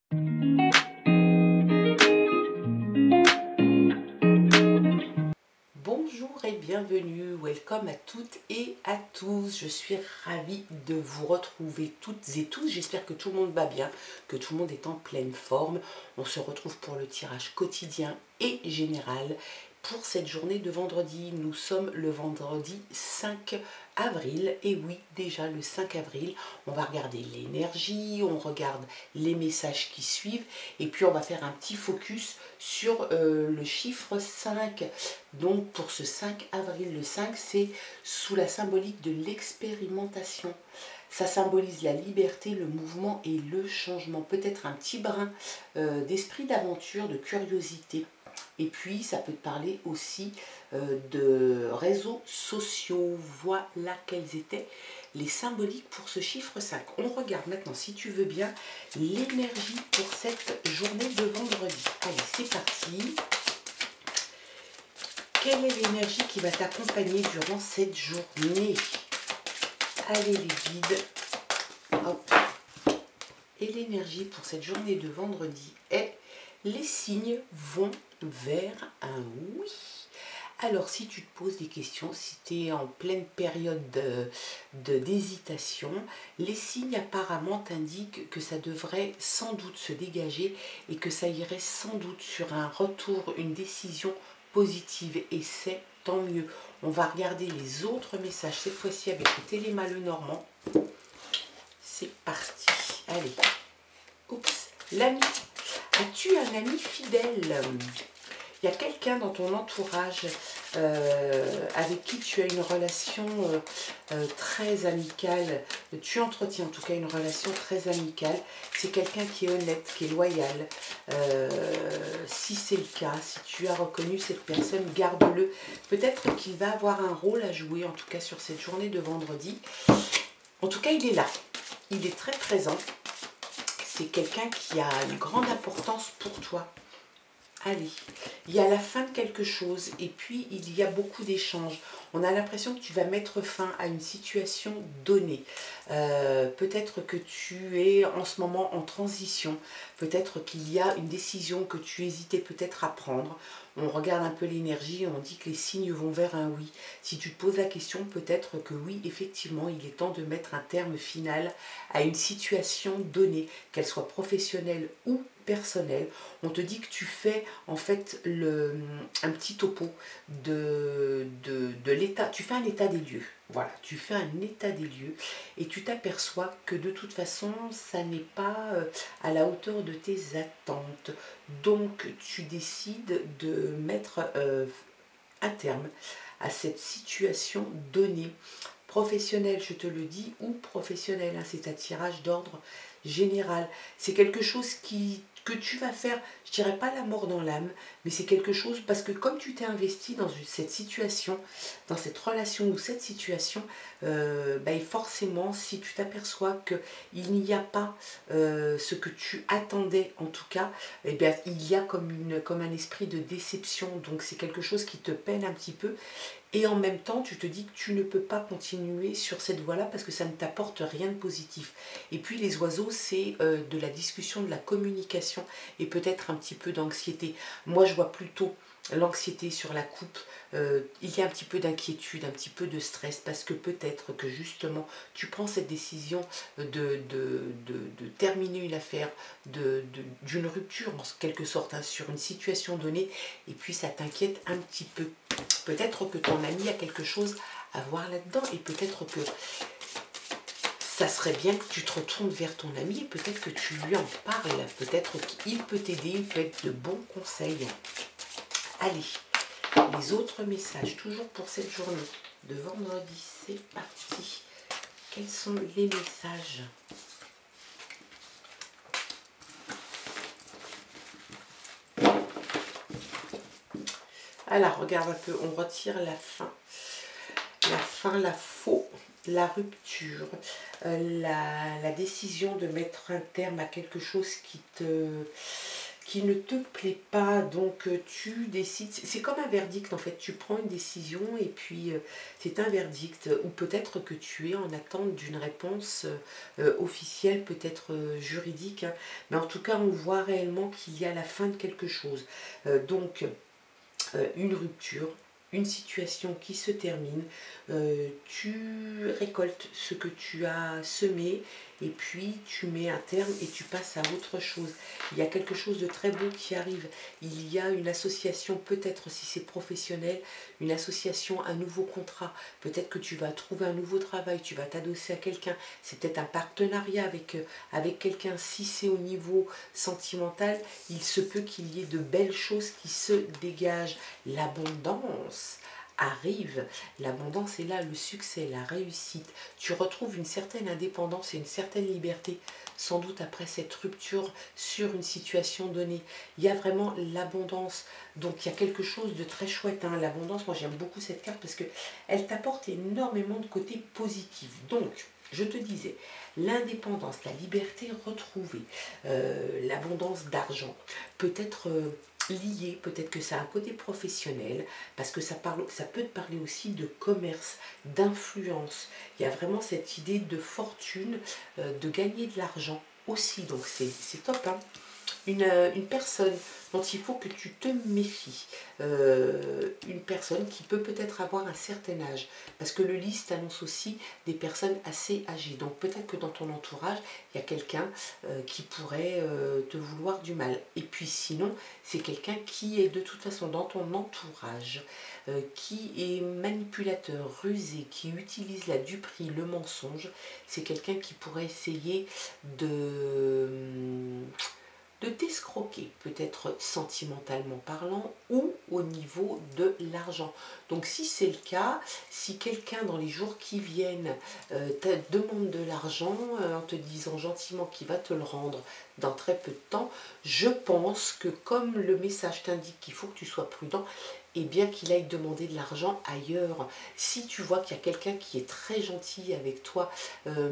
Bonjour et bienvenue, welcome à toutes et à tous. Je suis ravie de vous retrouver toutes et tous. J'espère que tout le monde va bien, que tout le monde est en pleine forme. On se retrouve pour le tirage quotidien et général pour cette journée de vendredi. Nous sommes le vendredi 5 avril et oui, déjà le 5 avril, on va regarder l'énergie, on regarde les messages qui suivent et puis on va faire un petit focus sur le chiffre 5. Donc pour ce 5 avril, le 5 c'est sous la symbolique de l'expérimentation. Ça symbolise la liberté, le mouvement et le changement. Peut-être un petit brin d'esprit d'aventure, de curiosité. Et puis, ça peut te parler aussi de réseaux sociaux. Voilà quelles étaient les symboliques pour ce chiffre 5. On regarde maintenant, si tu veux bien, l'énergie pour cette journée de vendredi. Allez, c'est parti. Quelle est l'énergie qui va t'accompagner durant cette journée? Allez, les guides. Hop. Et l'énergie pour cette journée de vendredi est: les signes vont vers un oui. Alors, si tu te poses des questions, si tu es en pleine période d'hésitation, les signes apparemment t'indiquent que ça devrait sans doute se dégager et que ça irait sans doute sur un retour, une décision positive. Et c'est tant mieux. On va regarder les autres messages, cette fois-ci avec le Téléma Lenormand. C'est parti. Allez. Oups, l'ami. As-tu un ami fidèle? Il y a quelqu'un dans ton entourage avec qui tu as une relation très amicale. Tu entretiens en tout cas une relation très amicale. C'est quelqu'un qui est honnête, qui est loyal. Si c'est le cas, si tu as reconnu cette personne, garde-le. Peut-être qu'il va avoir un rôle à jouer, en tout cas sur cette journée de vendredi. En tout cas, il est là. Il est très présent. C'est quelqu'un qui a une grande importance pour toi. Allez, il y a la fin de quelque chose et puis il y a beaucoup d'échanges. On a l'impression que tu vas mettre fin à une situation donnée. Peut-être que tu es en ce moment en transition. Peut-être qu'il y a une décision que tu hésitais peut-être à prendre. On regarde un peu l'énergie et on dit que les signes vont vers un oui. Si tu te poses la question, peut-être que oui, effectivement, il est temps de mettre un terme final à une situation donnée, qu'elle soit professionnelle ou personnelle. On te dit que tu fais en fait un petit topo de l'état, tu fais un état des lieux. Voilà, tu fais un état des lieux et tu t'aperçois que de toute façon, ça n'est pas à la hauteur de tes attentes. Donc, tu décides de mettre un terme à cette situation donnée. Professionnel, je te le dis, ou professionnel, hein, c'est un tirage d'ordre général. C'est quelque chose que tu vas faire, je dirais pas la mort dans l'âme, mais c'est quelque chose, parce que comme tu t'es investi dans cette situation, dans cette relation ou cette situation, forcément, si tu t'aperçois qu'il n'y a pas ce que tu attendais, en tout cas, eh bien, il y a comme un esprit de déception, donc c'est quelque chose qui te peine un petit peu. Et en même temps, tu te dis que tu ne peux pas continuer sur cette voie-là parce que ça ne t'apporte rien de positif. Et puis les oiseaux, c'est de la discussion, de la communication et peut-être un petit peu d'anxiété. Moi, je vois plutôt l'anxiété sur la coupe. Il y a un petit peu d'inquiétude, un petit peu de stress parce que peut-être que justement, tu prends cette décision de terminer une affaire, d'une rupture en quelque sorte, hein, sur une situation donnée et puis ça t'inquiète un petit peu. Peut-être que ton ami a quelque chose à voir là-dedans et peut-être que ça serait bien que tu te retournes vers ton ami et peut-être que tu lui en parles. Peut-être qu'il peut t'aider, il peut être de bons conseils. Allez, les autres messages, toujours pour cette journée de vendredi, c'est parti. Quels sont les messages ? Alors, regarde un peu, on retire la fin. La fin, la faux, la rupture, la décision de mettre un terme à quelque chose qui ne te plaît pas, donc tu décides, c'est comme un verdict en fait, tu prends une décision et puis c'est un verdict, ou peut-être que tu es en attente d'une réponse officielle, peut-être juridique, hein. Mais en tout cas on voit réellement qu'il y a la fin de quelque chose, donc une rupture, une situation qui se termine, tu récoltes ce que tu as semé et puis tu mets un terme et tu passes à autre chose. Il y a quelque chose de très beau qui arrive. Il y a une association, peut-être si c'est professionnel, une association, un nouveau contrat. Peut-être que tu vas trouver un nouveau travail, tu vas t'adosser à quelqu'un. C'est peut-être un partenariat avec quelqu'un. Si c'est au niveau sentimental, il se peut qu'il y ait de belles choses qui se dégagent. L'abondance arrive, l'abondance est là, le succès, la réussite. Tu retrouves une certaine indépendance et une certaine liberté, sans doute après cette rupture sur une situation donnée. Il y a vraiment l'abondance, donc il y a quelque chose de très chouette, hein. L'abondance, moi j'aime beaucoup cette carte parce qu'elle t'apporte énormément de côtés positifs. Donc, je te disais, l'indépendance, la liberté retrouvée, l'abondance d'argent, peut-être lié, peut-être que ça a un côté professionnel, parce que ça peut te parler aussi de commerce, d'influence. Il y a vraiment cette idée de fortune, de gagner de l'argent aussi, donc c'est top, hein. Une personne dont il faut que tu te méfies, une personne qui peut peut-être avoir un certain âge, parce que le liste annonce aussi des personnes assez âgées, donc peut-être que dans ton entourage, il y a quelqu'un qui pourrait te vouloir du mal, et puis sinon, c'est quelqu'un qui est de toute façon dans ton entourage, qui est manipulateur, rusé, qui utilise la duperie, le mensonge, c'est quelqu'un qui pourrait essayer de t'escroquer, peut-être sentimentalement parlant ou au niveau de l'argent. Donc si c'est le cas, si quelqu'un dans les jours qui viennent te demande de l'argent en te disant gentiment qu'il va te le rendre dans très peu de temps, je pense que comme le message t'indique qu'il faut que tu sois prudent, et bien qu'il aille demander de l'argent ailleurs. Si tu vois qu'il y a quelqu'un qui est très gentil avec toi,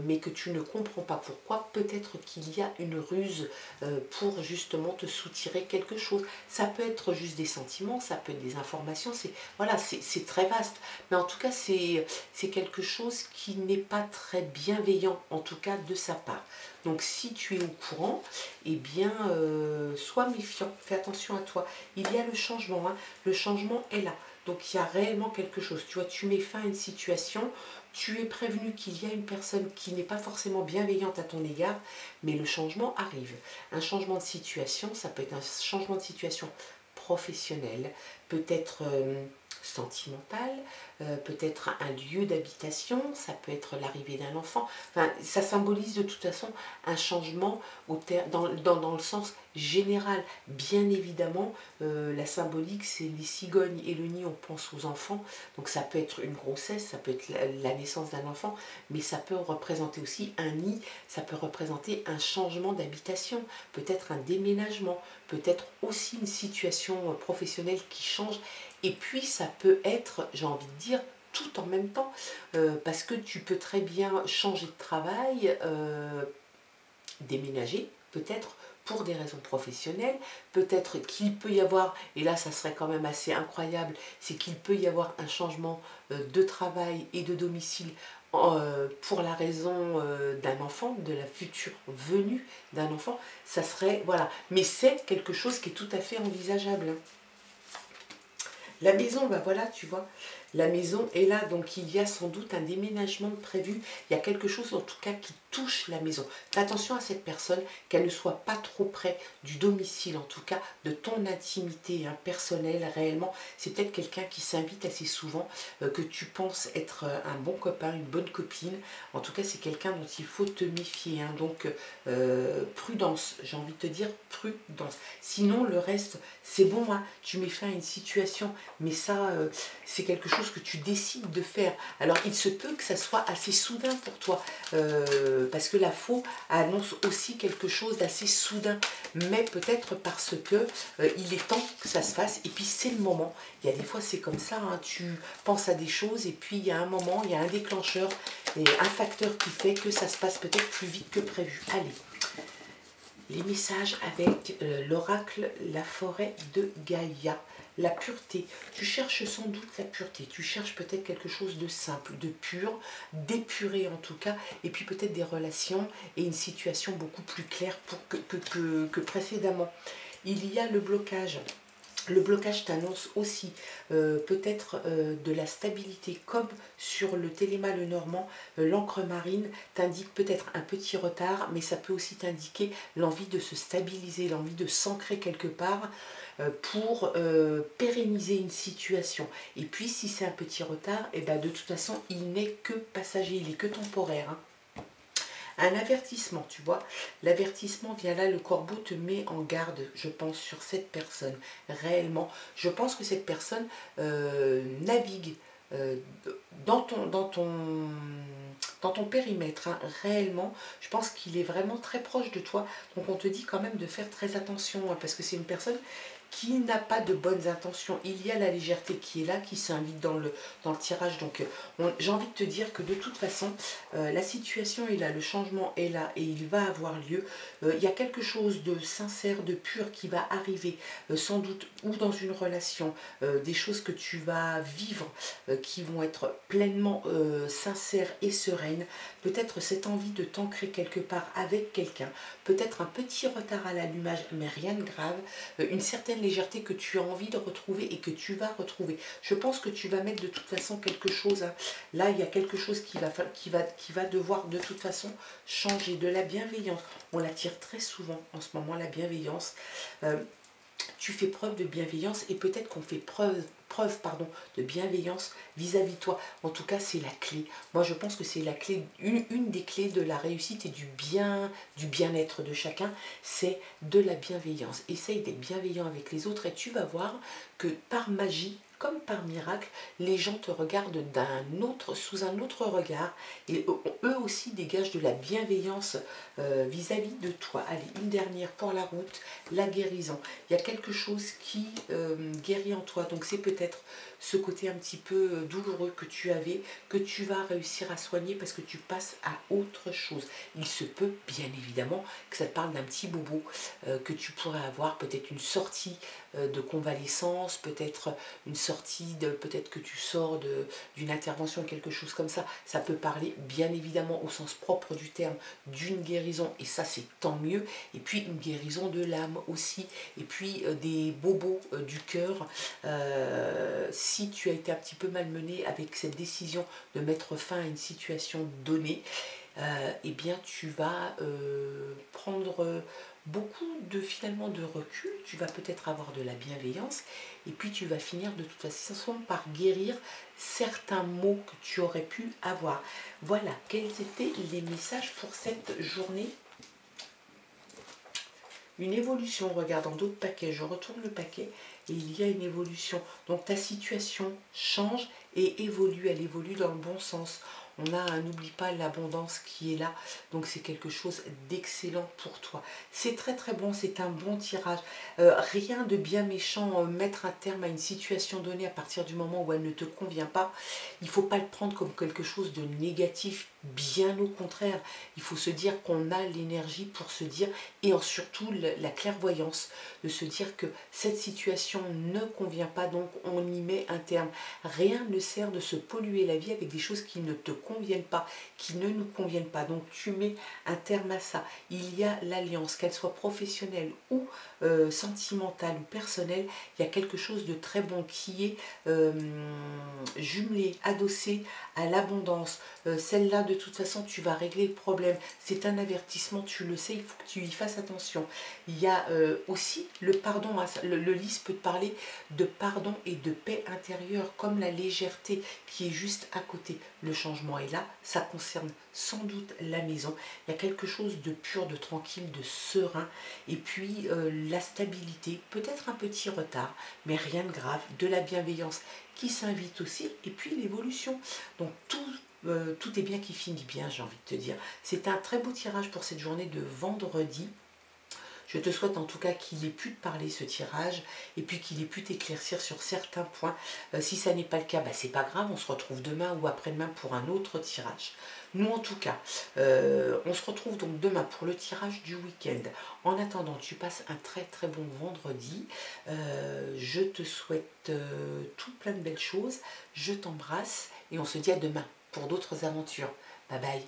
mais que tu ne comprends pas pourquoi, peut-être qu'il y a une ruse pour justement te soutirer quelque chose. Ça peut être juste des sentiments, ça peut être des informations, voilà, c'est très vaste. Mais en tout cas, c'est quelque chose qui n'est pas très bienveillant, en tout cas de sa part. Donc si tu es au courant, eh bien, sois méfiant, fais attention à toi. Il y a le changement, hein. Le changement est là. Donc il y a réellement quelque chose. Tu vois, tu mets fin à une situation, tu es prévenu qu'il y a une personne qui n'est pas forcément bienveillante à ton égard, mais le changement arrive. Un changement de situation, ça peut être un changement de situation professionnel, peut-être sentimental, peut-être un lieu d'habitation, ça peut être l'arrivée d'un enfant. Enfin, ça symbolise de toute façon un changement dans le sens général. Bien évidemment, la symbolique, c'est les cigognes et le nid, on pense aux enfants. Donc ça peut être une grossesse, ça peut être la naissance d'un enfant, mais ça peut représenter aussi un nid, ça peut représenter un changement d'habitation, peut-être un déménagement, peut-être aussi une situation professionnelle qui change. Et puis ça peut être, j'ai envie de dire, tout en même temps, parce que tu peux très bien changer de travail, déménager, peut-être pour des raisons professionnelles, peut-être qu'il peut y avoir, et là ça serait quand même assez incroyable, c'est qu'il peut y avoir un changement de travail et de domicile pour la raison d'un enfant, de la future venue d'un enfant, ça serait, voilà, mais c'est quelque chose qui est tout à fait envisageable, hein. La maison, ben voilà, tu vois, la maison est là, donc il y a sans doute un déménagement prévu. Il y a quelque chose en tout cas qui touche la maison. Fais attention à cette personne, qu'elle ne soit pas trop près du domicile, en tout cas de ton intimité personnelle réellement. C'est peut-être quelqu'un qui s'invite assez souvent, que tu penses être un bon copain, une bonne copine. En tout cas, c'est quelqu'un dont il faut te méfier, hein. Donc prudence, j'ai envie de te dire prudence. Sinon, le reste, c'est bon, hein. Tu mets fin à une situation, mais ça, c'est quelque chose que tu décides de faire. Alors, il se peut que ça soit assez soudain pour toi, parce que la faux annonce aussi quelque chose d'assez soudain, mais peut-être parce que il est temps que ça se fasse, et puis c'est le moment. Il y a des fois, c'est comme ça, hein. Tu penses à des choses, et puis il y a un moment, il y a un déclencheur, et un facteur qui fait que ça se passe peut-être plus vite que prévu. Allez. Les messages avec l'oracle, la forêt de Gaïa, la pureté. Tu cherches sans doute la pureté, tu cherches peut-être quelque chose de simple, de pur, d'épuré en tout cas, et puis peut-être des relations et une situation beaucoup plus claire que précédemment. Il y a le blocage. Le blocage t'annonce aussi peut-être de la stabilité, comme sur le téléma le normand, l'encre marine t'indique peut-être un petit retard, mais ça peut aussi t'indiquer l'envie de se stabiliser, l'envie de s'ancrer quelque part pour pérenniser une situation. Et puis si c'est un petit retard, et ben de toute façon il n'est que passager, il n'est que temporaire, hein. Un avertissement, tu vois. L'avertissement vient là, le corbeau te met en garde, je pense, sur cette personne. Réellement, je pense que cette personne navigue euh, dans ton périmètre, hein. Réellement, je pense qu'il est vraiment très proche de toi. Donc on te dit quand même de faire très attention, hein, parce que c'est une personne qui n'a pas de bonnes intentions. Il y a la légèreté qui est là, qui s'invite dans le tirage. Donc j'ai envie de te dire que de toute façon, la situation est là, le changement est là et il va avoir lieu. Il y a quelque chose de sincère, de pur qui va arriver, sans doute, ou dans une relation, des choses que tu vas vivre qui vont être pleinement sincères et sereines. Peut-être cette envie de t'ancrer quelque part avec quelqu'un, peut-être un petit retard à l'allumage, mais rien de grave, une certaine légèreté que tu as envie de retrouver et que tu vas retrouver. Je pense que tu vas mettre de toute façon quelque chose, hein. Là, il y a quelque chose qui va devoir de toute façon changer. De la bienveillance. On l'attire très souvent en ce moment, la bienveillance. Tu fais preuve de bienveillance et peut-être qu'on fait preuve de bienveillance vis-à-vis de toi. En tout cas, c'est la clé. Moi, je pense que c'est la clé, une des clés de la réussite et du bien-être de chacun, c'est de la bienveillance. Essaye d'être bienveillant avec les autres et tu vas voir que par magie, comme par miracle, les gens te regardent sous un autre regard et eux aussi dégagent de la bienveillance vis-à-vis de toi. Allez, une dernière pour la route, la guérison. Il y a quelque chose qui guérit en toi, donc c'est peut-être ce côté un petit peu douloureux que tu avais, que tu vas réussir à soigner parce que tu passes à autre chose. Il se peut bien évidemment que ça te parle d'un petit bobo que tu pourrais avoir, peut-être une sortie de convalescence, peut-être une sortie peut-être que tu sors d'une intervention, quelque chose comme ça. Ça peut parler bien évidemment au sens propre du terme d'une guérison et ça c'est tant mieux. Et puis une guérison de l'âme aussi. Et puis des bobos du cœur. Si tu as été un petit peu malmené avec cette décision de mettre fin à une situation donnée, eh bien tu vas prendre beaucoup finalement de recul, tu vas peut-être avoir de la bienveillance et puis tu vas finir de toute façon par guérir certains maux que tu aurais pu avoir. Voilà, quels étaient les messages pour cette journée? Une évolution, regarde dans d'autres paquets, je retourne le paquet et il y a une évolution. Donc ta situation change et évolue, elle évolue dans le bon sens. On a, n'oublie pas l'abondance qui est là, donc c'est quelque chose d'excellent pour toi. C'est très très bon, c'est un bon tirage. Rien de bien méchant, mettre un terme à une situation donnée à partir du moment où elle ne te convient pas. Il ne faut pas le prendre comme quelque chose de négatif, bien au contraire. Il faut se dire qu'on a l'énergie pour se dire, et surtout la clairvoyance, de se dire que cette situation ne convient pas, donc on y met un terme. Rien ne sert de se polluer la vie avec des choses qui ne te conviennent pas, qui ne nous conviennent pas. Donc tu mets un terme à ça. Il y a l'alliance, qu'elle soit professionnelle ou sentimentale ou personnelle, il y a quelque chose de très bon qui est jumelé, adossé à l'abondance. Celle-là, de toute façon, tu vas régler le problème. C'est un avertissement, tu le sais, il faut que tu y fasses attention. Il y a aussi le pardon. Le lys peut te parler de pardon et de paix intérieure, comme la légèreté qui est juste à côté. Le changement est là, ça concerne sans doute la maison. Il y a quelque chose de pur, de tranquille, de serein. Et puis la stabilité, peut-être un petit retard, mais rien de grave. De la bienveillance qui s'invite aussi. Et puis l'évolution. Donc tout est bien qui finit bien, j'ai envie de te dire. C'est un très beau tirage pour cette journée de vendredi. Je te souhaite en tout cas qu'il ait pu te parler ce tirage et puis qu'il ait pu t'éclaircir sur certains points. Si ça n'est pas le cas, bah, c'est pas grave, on se retrouve demain ou après-demain pour un autre tirage. Nous en tout cas, on se retrouve donc demain pour le tirage du week-end. En attendant, tu passes un très très bon vendredi. Je te souhaite tout plein de belles choses. Je t'embrasse et on se dit à demain pour d'autres aventures. Bye bye.